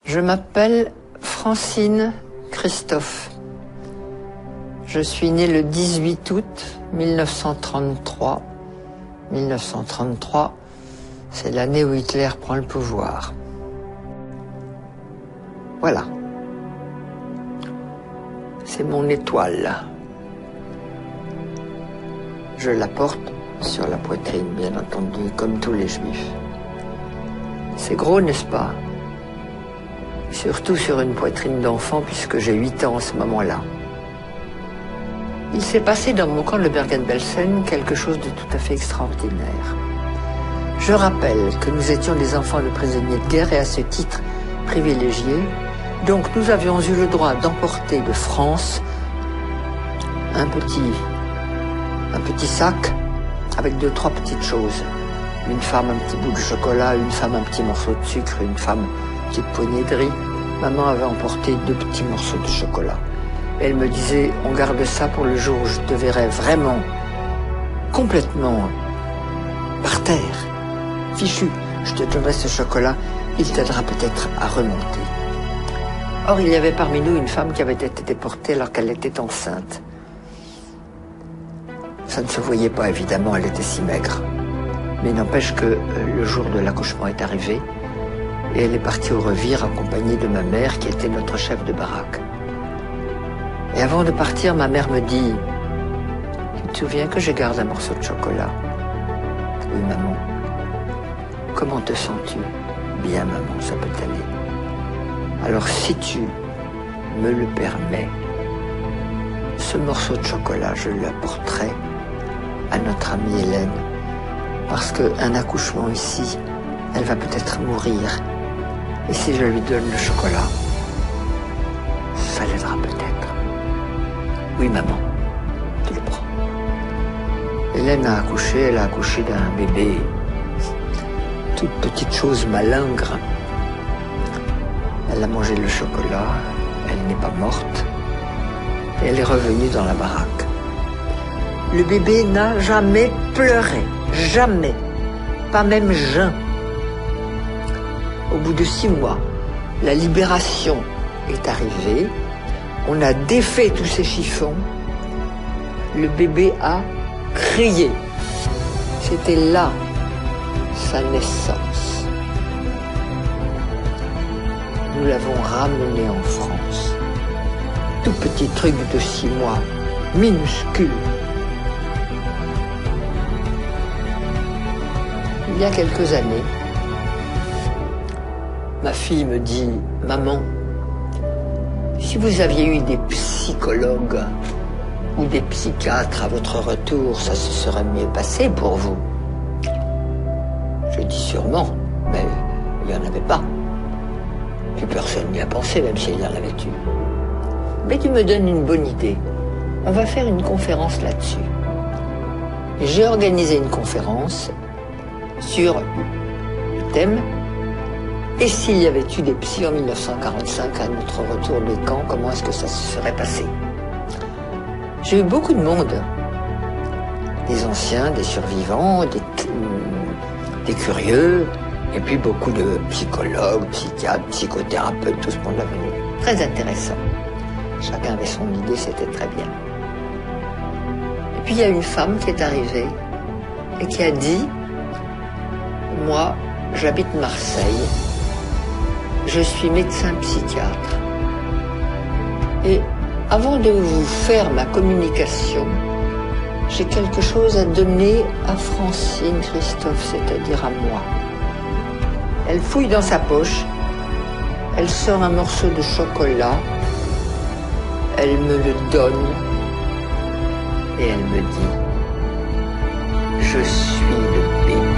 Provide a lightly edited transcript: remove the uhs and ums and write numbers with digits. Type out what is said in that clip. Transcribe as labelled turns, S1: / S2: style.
S1: Je m'appelle Francine Christophe. Je suis née le 18 août 1933. 1933, c'est l'année où Hitler prend le pouvoir. Voilà. C'est mon étoile. Je la porte sur la poitrine, bien entendu, comme tous les juifs. C'est gros, n'est-ce pas? Surtout sur une poitrine d'enfant, puisque j'ai 8 ans en ce moment-là. Il s'est passé dans mon camp de Bergen-Belsen quelque chose de tout à fait extraordinaire. Je rappelle que nous étions des enfants de prisonniers de guerre et à ce titre privilégiés. Donc nous avions eu le droit d'emporter de France un petit sac avec 2-3 petites choses. Une femme, un petit bout de chocolat, une femme, un petit morceau de sucre, une femme, une petite poignée de riz. Maman avait emporté 2 petits morceaux de chocolat. Elle me disait, on garde ça pour le jour où je te verrai vraiment, complètement par terre, fichu. Je te donnerai ce chocolat, il t'aidera peut-être à remonter. Or, il y avait parmi nous une femme qui avait été déportée alors qu'elle était enceinte. Ça ne se voyait pas, évidemment, elle était si maigre. Mais n'empêche que le jour de l'accouchement est arrivé et elle est partie au revire accompagnée de ma mère qui était notre chef de baraque. Et avant de partir, ma mère me dit « Tu te souviens que je garde un morceau de chocolat ?»« Oui, maman. »« Comment te sens-tu ?»« Bien, maman, ça peut aller. » Alors, si tu me le permets, ce morceau de chocolat, je l'apporterai à notre amie Hélène, parce qu'un accouchement ici, elle va peut-être mourir. Et si je lui donne le chocolat, ça l'aidera peut-être. Oui, maman, tu le prends. Hélène a accouché, elle a accouché d'un bébé, toute petite chose malingre. Elle a mangé le chocolat, elle n'est pas morte, et elle est revenue dans la baraque. Le bébé n'a jamais pleuré, jamais, pas même jeun. Au bout de 6 mois, la libération est arrivée, on a défait tous ces chiffons, le bébé a crié. C'était là sa naissance. Nous l'avons ramené en France. Tout petit truc de 6 mois, minuscule. Il y a quelques années, ma fille me dit « Maman, si vous aviez eu des psychologues ou des psychiatres à votre retour, ça se serait mieux passé pour vous. » Je dis sûrement, mais il n'y en avait pas. Plus personne n'y a pensé, même s'il y en avait eu. Mais tu me donnes une bonne idée. On va faire une conférence là-dessus. Et j'ai organisé une conférence sur le thème « Et s'il y avait eu des psys en 1945 à notre retour des camps, comment est-ce que ça se serait passé ?» J'ai eu beaucoup de monde, des anciens, des survivants, des curieux, et puis beaucoup de psychologues, psychiatres, psychothérapeutes, tout ce monde-là venu. Très intéressant. Chacun avait son idée, c'était très bien. Et puis il y a une femme qui est arrivée et qui a dit « Moi, j'habite Marseille, je suis médecin psychiatre. Et avant de vous faire ma communication, j'ai quelque chose à donner à Francine Christophe, c'est-à-dire à moi. » Elle fouille dans sa poche, elle sort un morceau de chocolat, elle me le donne et elle me dit « Je suis le bébé. »